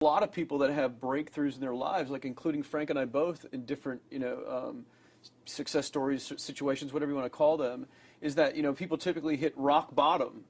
A lot of people that have breakthroughs in their lives, like including Frank and I both in different, success stories, situations, whatever you want to call them, is that, people typically hit rock bottom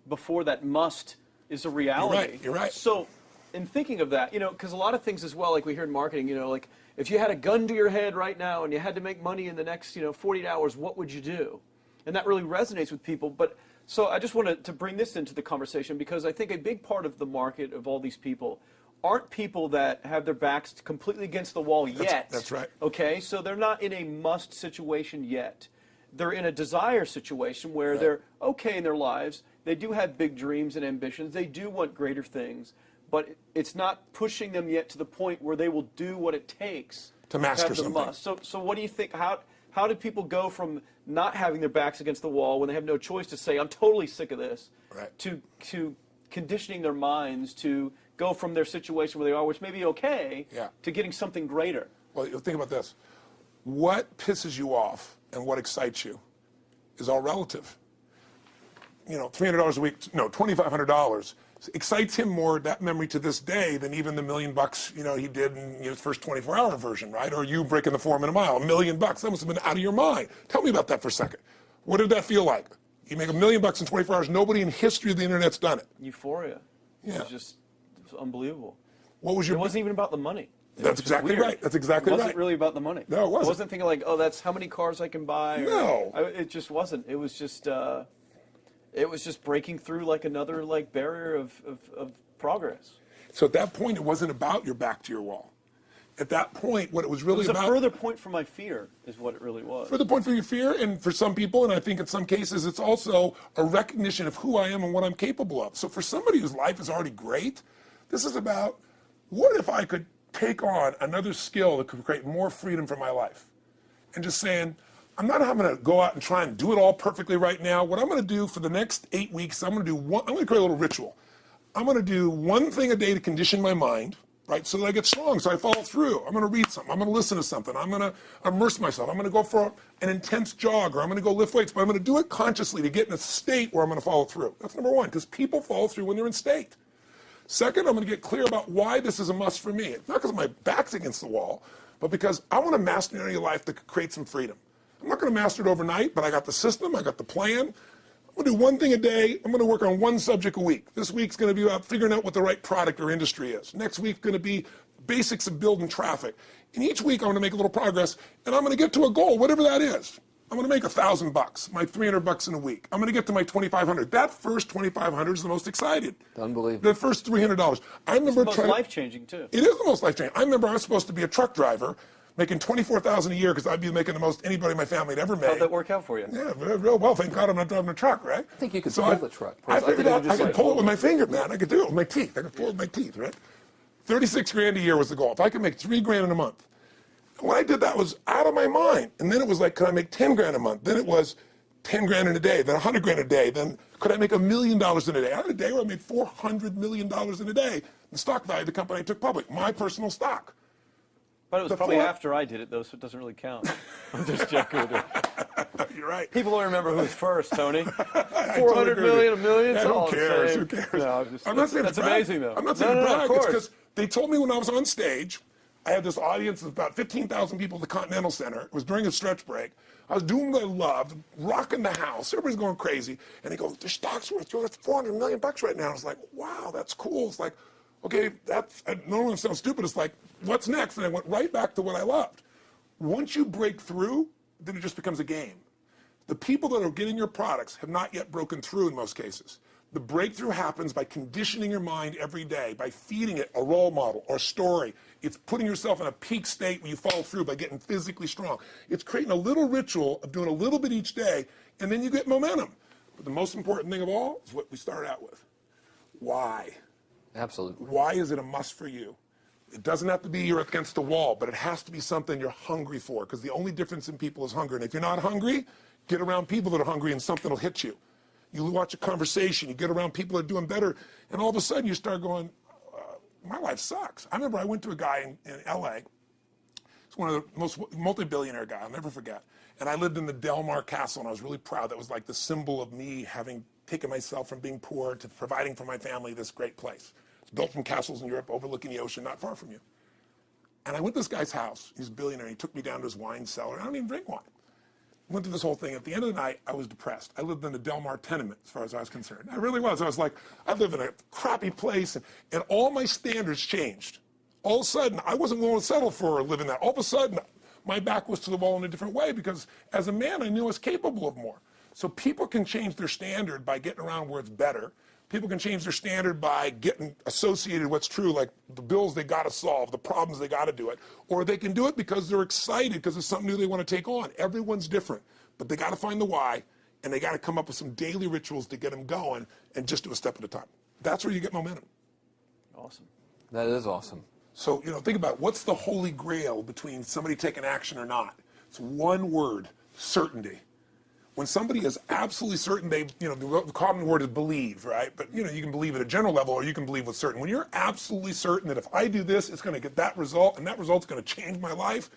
before that must is a reality. You're right. So in thinking of that, because a lot of things as well, like we hear in marketing, like if you had a gun to your head right now and you had to make money in the next, 48 hours, what would you do? And that really resonates with people. But so I just wanted to bring this into the conversation because I think a big part of the market of all these people aren't people that have their backs completely against the wall yet. That's right. Okay, so they're not in a must situation yet. They're in a desire situation where they're okay in their lives. They do have big dreams and ambitions. They do want greater things, but it's not pushing them yet to the point where they will do what it takes to master have the something. must. So what do you think? How do people go from not having their backs against the wall when they have no choice to say, I'm totally sick of this, to conditioning their minds to go from their situation where they are, which may be okay, to getting something greater? Well, think about this. What pisses you off and what excites you is all relative. $300 a week, $2,500 excites him more, that memory to this day, than even the $1 million, he did in his first 24-hour version, right? Or you breaking the 4-minute mile, $1 million. That must have been out of your mind. Tell me about that for a second. What did that feel like? You make $1 million in 24 hours. Nobody in history of the internet's done it. Euphoria. Yeah. It was unbelievable. What was your? It wasn't even about the money. That's exactly right. That's exactly right. It wasn't really about the money. No, it wasn't. I wasn't thinking like, oh, that's how many cars I can buy. No. It just wasn't. It was just breaking through like another barrier of progress. So at that point, it wasn't about your back to your wall. At that point, what it was really about... It was a further point for my fear, is what it really was. Further point for your fear, and for some people, and I think in some cases, it's also a recognition of who I am and what I'm capable of. So for somebody whose life is already great, this is about, what if I could take on another skill that could create more freedom for my life? And just saying, I'm not going to go out and try and do it all perfectly right now. What I'm going to do for the next 8 weeks, I'm going to create a little ritual. I'm going to do one thing a day to condition my mind, right, so that I get strong, so I follow through. I'm going to read something. I'm going to listen to something. I'm going to immerse myself. I'm going to go for an intense jog, or I'm going to go lift weights, but I'm going to do it consciously to get in a state where I'm going to follow through. That's number one, because people follow through when they're in state. Second, I'm going to get clear about why this is a must for me. It's not because my back's against the wall, but because I want to master an area of life that could create some freedom. I'm not going to master it overnight, but I got the system, I got the plan. I'm going to do one thing a day. I'm going to work on one subject a week. This week's going to be about figuring out what the right product or industry is. Next week's going to be basics of building traffic. And each week I'm going to make a little progress, and I'm going to get to a goal, whatever that is. I'm going to make $1,000, my $300 in a week. I'm going to get to my $2,500. That first $2,500 is the most excited. Unbelievable. The first $300. I remember it's the most life-changing, too. It is the most life-changing. I remember I was supposed to be a truck driver, making $24,000 a year because I'd be making the most anybody in my family had ever made. How'd that work out for you? Yeah, real well. Thank God I'm not driving a truck, right? I think you could pull the truck. I figured out I could pull it with my finger, man. I could do it with my teeth. I could pull it with my teeth, right? 36 grand a year was the goal. If I could make $3 grand in a month. When I did that, I was out of my mind. And then it was like, could I make 10 grand a month? Then it was 10 grand in a day, then 100 grand a day. Then could I make $1 million in a day? I had a day where I made $400 million in a day. The stock value of the company I took public, my personal stock. But it was probably after I did it, though, so it doesn't really count. I'm just joking with you. You're right. People don't remember who's first, Tony. 400 million, $1 million, it's all who cares? the same. Who cares? No, I'm not saying that's to brag. amazing, though. I'm not saying to brag. Of It's course. because they told me when I was on stage, I had this audience of about 15,000 people at the Continental Center. It was during a stretch break. I was doing what I loved, rocking the house. Everybody's going crazy. And they go, the stock's worth $400 million right now. I was like, wow, that's cool. It's like, okay, that's, I don't want to sound stupid. It's like, what's next? And I went right back to what I loved. Once you break through, then it just becomes a game. The people that are getting your products have not yet broken through in most cases. The breakthrough happens by conditioning your mind every day, by feeding it a role model or a story. It's putting yourself in a peak state where you follow through by getting physically strong. It's creating a little ritual of doing a little bit each day, and then you get momentum. But the most important thing of all is what we started out with. Why? Absolutely. Why is it a must for you? It doesn't have to be you're against the wall, but it has to be something you're hungry for, because the only difference in people is hunger. And if you're not hungry, get around people that are hungry and something will hit you. You watch a conversation, you get around people that are doing better, and all of a sudden you start going, my life sucks. I remember I went to a guy in LA. He's one of the most multi-billionaire guy, I'll never forget. And I lived in the Del Mar Castle, and I was really proud. That was like the symbol of me having taken myself from being poor to providing for my family this great place. built from castles in Europe overlooking the ocean not far from you. And I went to this guy's house. He's a billionaire. He took me down to his wine cellar. I don't even drink wine. Went through this whole thing. At the end of the night, I was depressed. I lived in a Del Mar tenement, as far as I was concerned. I really was. I was like, I live in a crappy place, and all my standards changed. All of a sudden, I wasn't willing to settle for living that. All of a sudden, my back was to the wall in a different way, because as a man, I knew I was capable of more. So people can change their standard by getting around where it's better. People can change their standard by getting associated with what's true, like the bills they got to solve, the problems they got to do it. Or they can do it because they're excited, because it's something new they want to take on. Everyone's different, but they got to find the why, and they got to come up with some daily rituals to get them going, and just do a step at a time. That's where you get momentum. Awesome. That is awesome. So, think about what's the holy grail between somebody taking action or not. It's one word: certainty. When somebody is absolutely certain, the common word is believe, right? But, you can believe at a general level, or you can believe with certain. When you're absolutely certain that if I do this, it's going to get that result, and that result's going to change my life,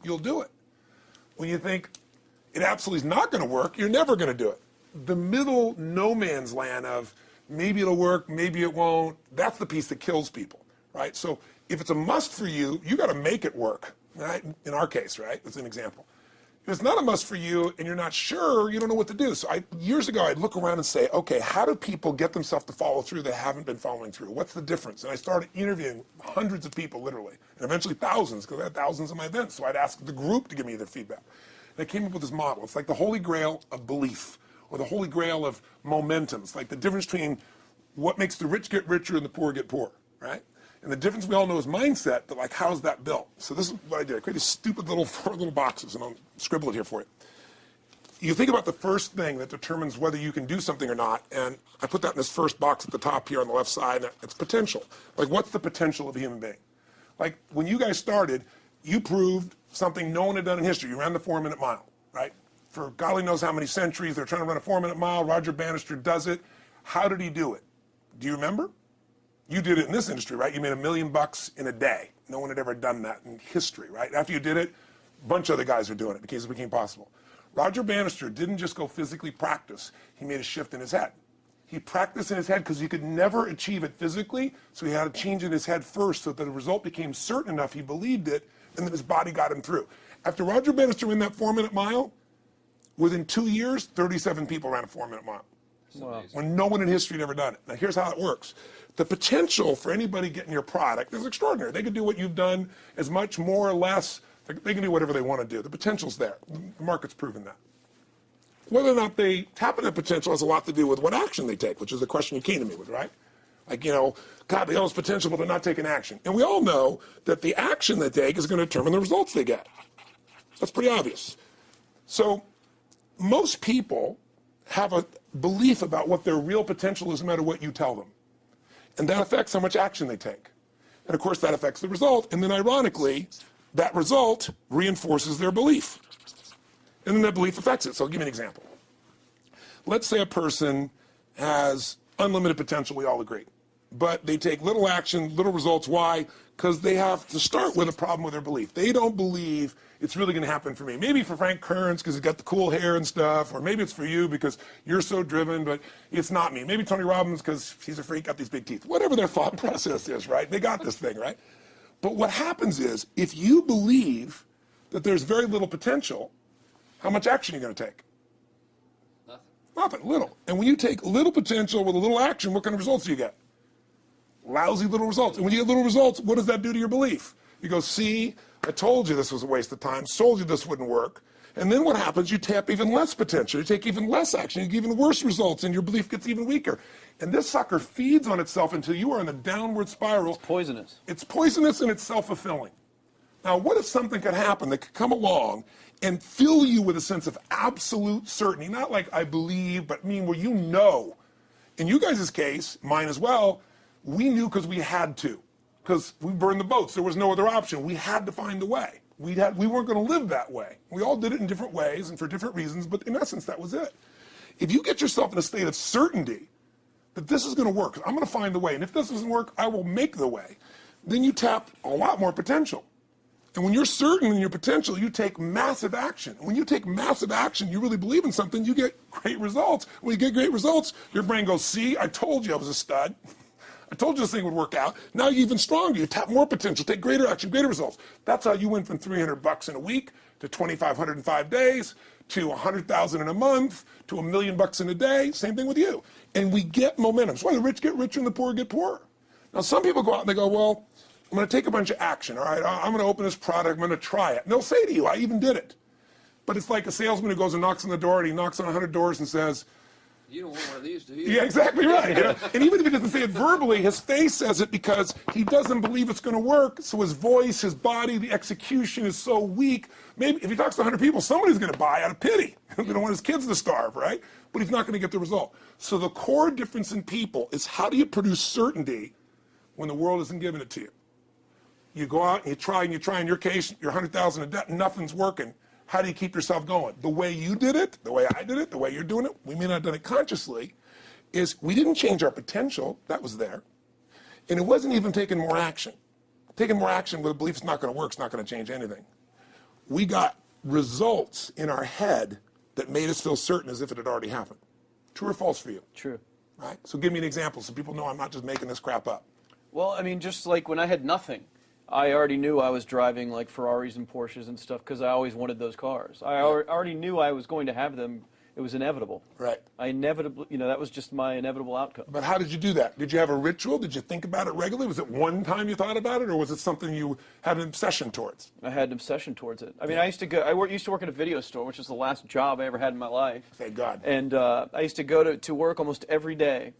you'll do it. When you think it absolutely is not going to work, you're never going to do it. The middle no man's land of maybe it'll work, maybe it won't, that's the piece that kills people, right? So if it's a must for you, you got to make it work, right? In our case, right? That's an example. If it's not a must for you and you're not sure, you don't know what to do. So years ago, I'd look around and say, okay, how do people get themselves to follow through that haven't been following through? What's the difference? And I started interviewing hundreds of people, literally, and eventually thousands, because I had thousands of my events. So I'd ask the group to give me their feedback. And I came up with this model. It's like the holy grail of belief, or the holy grail of momentum. It's like the difference between what makes the rich get richer and the poor get poor, right? And the difference we all know is mindset, but like, how's that built? So this is what I did. I created stupid little 4 little boxes, and I'll scribble it here for you. You think about the first thing that determines whether you can do something or not, and I put that in this first box at the top here on the left side, and it's potential. Like, what's the potential of a human being? Like, when you guys started, you proved something no one had done in history. You ran the 4-minute mile, right? For golly knows how many centuries, they're trying to run a 4-minute mile. Roger Bannister does it. How did he do it? Do you remember? You did it in this industry, right? You made $1 million in a day. No one had ever done that in history, right? After you did it, a bunch of other guys are doing it because it became possible. Roger Bannister didn't just go physically practice. He made a shift in his head. He practiced in his head because he could never achieve it physically, so he had to change in his head first so that the result became certain enough he believed it, and then his body got him through. After Roger Bannister ran that 4-minute mile, within 2 years, 37 people ran a 4-minute mile. Wow. When no one in history had ever done it. Now, here's how it works. The potential for anybody getting your product is extraordinary. They can do what you've done as much, more or less. They can do whatever they want to do. The potential's there. The market's proven that. Whether or not they tap into that potential has a lot to do with what action they take, which is the question you came to me with, right? Like, God, they all have potential, but they're not taking action. And we all know that the action they take is going to determine the results they get. That's pretty obvious. So most people have a belief about what their real potential is no matter what you tell them. And that affects how much action they take. And of course, that affects the result. And then ironically, that result reinforces their belief. And then that belief affects it. So I'll give you an example. Let's say a person has unlimited potential, we all agree. But they take little action, little results. Why? Because they have to start with a problem with their belief. They don't believe it's really going to happen for me. Maybe for Frank Kearns because he's got the cool hair and stuff, or maybe it's for you because you're so driven, but it's not me. Maybe Tony Robbins because he's a freak, got these big teeth. Whatever their thought process is, right? They got this thing, right? But what happens is, if you believe that there's very little potential, how much action are you going to take? Nothing, little. And when you take little potential with a little action, what kind of results do you get? Lousy little results. And when you get little results, what does that do to your belief? You go, see, I told you this was a waste of time, told you this wouldn't work. And then what happens? You tap even less potential. You take even less action. You get even worse results, and your belief gets even weaker. And this sucker feeds on itself until you are in the downward spiral. It's poisonous. It's poisonous and it's self-fulfilling. Now, what if something could happen that could come along and fill you with a sense of absolute certainty? Not like I believe, but where you know. In you guys' case, mine as well, we knew because we had to. Because we burned the boats. There was no other option. We had to find a way. We weren't going to live that way. We all did it in different ways and for different reasons, but in essence, that was it. If you get yourself in a state of certainty that this is going to work, I'm going to find the way, and if this doesn't work, I will make the way, then you tap a lot more potential. And when you're certain in your potential, you take massive action. When you take massive action, you really believe in something, you get great results. When you get great results, your brain goes, see, I told you I was a stud. I told you this thing would work out. Now you're even stronger. You tap more potential, take greater action, greater results. That's how you went from $300 in a week to $2,500 in 5 days to $100,000 in a month to $1 million in a day. Same thing with you. And we get momentum. That's why the rich get richer and the poor get poorer. Now, some people go out and they go, well, I'm going to take a bunch of action. All right, I'm going to open this product. I'm going to try it. And they'll say to you, I even did it. But it's like a salesman who goes and knocks on the door, and he knocks on 100 doors and says, You don't want one of these, do you? yeah, exactly right. You know? And even if he doesn't say it verbally, his face says it because he doesn't believe it's going to work. So his voice, his body, the execution is so weak. Maybe if he talks to 100 people, somebody's going to buy out of pity. They don't want his kids to starve, right? But he's not going to get the result. So the core difference in people is how do you produce certainty when the world isn't giving it to you? You go out and you try, in your case, you're 100,000 in debt, and nothing's working. How do you keep yourself going? The way you did it, the way I did it, the way you're doing it, we may not have done it consciously, is we didn't change our potential. That was there. And it wasn't even taking more action. Taking more action with a belief it's not going to work, it's not going to change anything. We got results in our head that made us feel certain as if it had already happened. True or false for you? True. Right? So give me an example so people know I'm not just making this crap up. Well, I mean, just like when I had nothing, I already knew I was driving like Ferraris and Porsches and stuff because I always wanted those cars. I already knew I was going to have them. It was inevitable. Right. I inevitably, that was just my inevitable outcome. But how did you do that? Did you have a ritual? Did you think about it regularly? Was it one time you thought about it, or was it something you had an obsession towards? I had an obsession towards it. I mean, I used to work at a video store, which was the last job I ever had in my life. Thank God. And I used to go to work almost every day,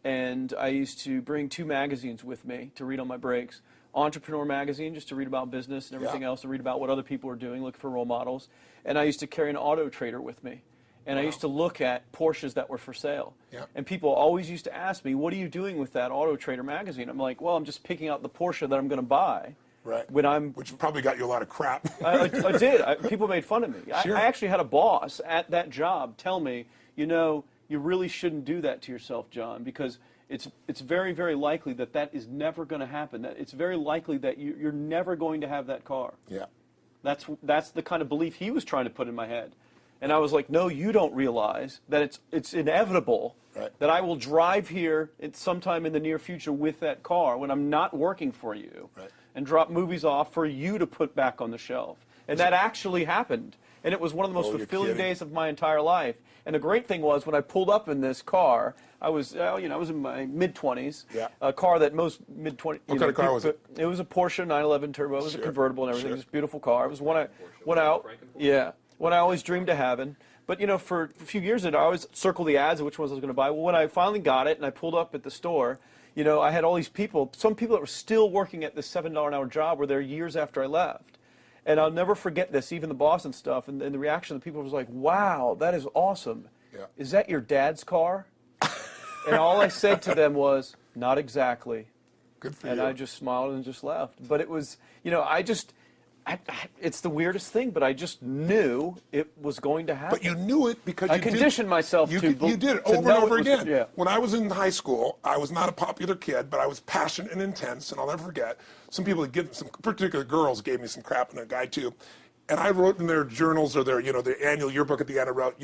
and I used to bring 2 magazines with me to read on my breaks. Entrepreneur magazine, just to read about business and everything else, to read about what other people are doing, look for role models. And I used to carry an Auto Trader with me. And I used to look at Porsches that were for sale. Yeah. And people always used to ask me, what are you doing with that Auto Trader magazine? I'm like, well, I'm just picking out the Porsche that I'm going to buy. Right. Which probably got you a lot of crap. I did. People made fun of me. Sure. I actually had a boss at that job tell me, you really shouldn't do that to yourself, John, because it's very, very likely that is never going to happen. That it's very likely that you're never going to have that car. Yeah. That's the kind of belief he was trying to put in my head. And I was like, no, you don't realize that it's inevitable that I will drive here sometime in the near future with that car when I'm not working for you and drop movies off for you to put back on the shelf. And that actually happened. And it was one of the most fulfilling days of my entire life. And the great thing was when I pulled up in this car, I was in my mid-20s. Yeah. A car that most mid-20s. What kind of car was it? It was a Porsche 911 Turbo. It was a convertible and everything. It was a beautiful car. It was one I always dreamed of having. But, for a few years, I always circled the ads of which ones I was going to buy. Well, when I finally got it and I pulled up at the store, I had all these people, some people that were still working at this $7 an hour job were there years after I left. And I'll never forget this, even the boss and stuff, and the reaction of the people was like, wow, that is awesome. Yeah. Is that your dad's car? And all I said to them was, not exactly. Good for and you. I just smiled and just left. But it was, it's the weirdest thing, but I just knew it was going to happen. But you knew it because I conditioned myself you to did it to over know and over it was- again. yeah. When I was in high school, I was not a popular kid, but I was passionate and intense, and I'll never forget. Some people, some particular girls gave me some crap, and a guy too. And I wrote in their journals or their annual yearbook at the end, I wrote,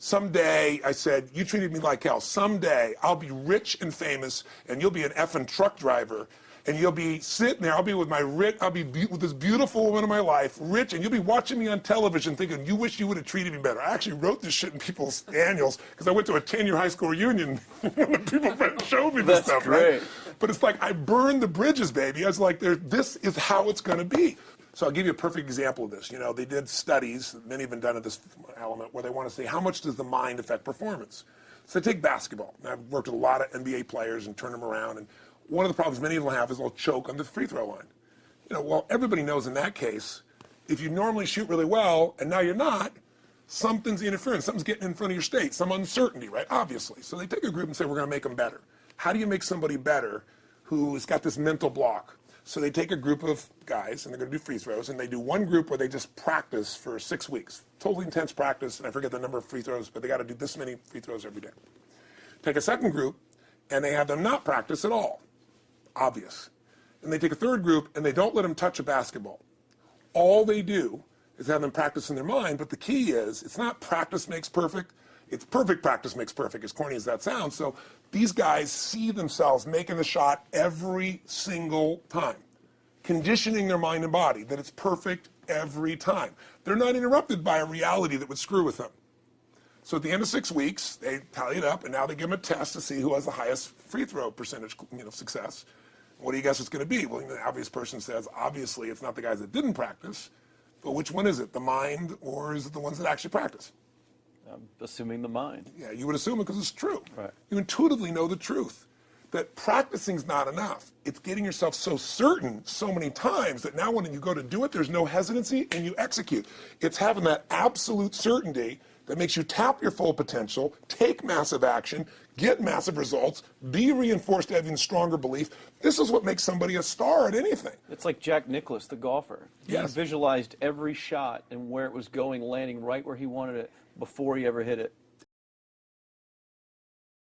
someday, I said, you treated me like hell. Someday I'll be rich and famous, and you'll be an effing truck driver. And you'll be sitting there, I'll be with with this beautiful woman of my life, rich, and you'll be watching me on television thinking, you wish you would have treated me better. I actually wrote this shit in people's annuals because I went to a 10-year high school reunion and people showed me this stuff, great. right? But it's like, I burned the bridges, baby. I was like, this is how it's going to be. So I'll give you a perfect example of this. They did studies, many have been done at this element, where they want to say, how much does the mind affect performance? So take basketball. And I've worked with a lot of NBA players and turned them around, and one of the problems many of them have is they'll choke on the free throw line. Well, everybody knows in that case, if you normally shoot really well and now you're not, something's interfering, something's getting in front of your state, some uncertainty, right? Obviously. So they take a group and say, we're going to make them better. How do you make somebody better who's got this mental block? So they take a group of guys and they're going to do free throws, and they do one group where they just practice for 6 weeks. Totally intense practice, and I forget the number of free throws, but they got to do this many free throws every day. Take a second group, and they have them not practice at all. Obvious. And they take a third group and they don't let them touch a basketball. All they do is have them practice in their mind, but the key is it's not practice makes perfect, It's perfect practice makes perfect, as corny as that sounds. So these guys see themselves making the shot every single time, conditioning their mind and body that it's perfect every time. They're not interrupted by a reality that would screw with them. So at the end of 6 weeks, they tally it up, and now they give them a test to see who has the highest free throw percentage, success. What do you guess it's going to be? Well, the obvious person says, obviously, it's not the guys that didn't practice, but which one is it, the mind, or is it the ones that actually practice? I'm assuming the mind. Yeah, you would assume it because it's true. Right. You intuitively know the truth. That practicing's not enough. It's getting yourself so certain so many times that now when you go to do it, there's no hesitancy and you execute. It's having that absolute certainty that makes you tap your full potential, take massive action, get massive results, be reinforced to having stronger belief. This is what makes somebody a star at anything. It's like Jack Nicklaus, the golfer. Yes. He visualized every shot and where it was going, landing right where he wanted it before he ever hit it.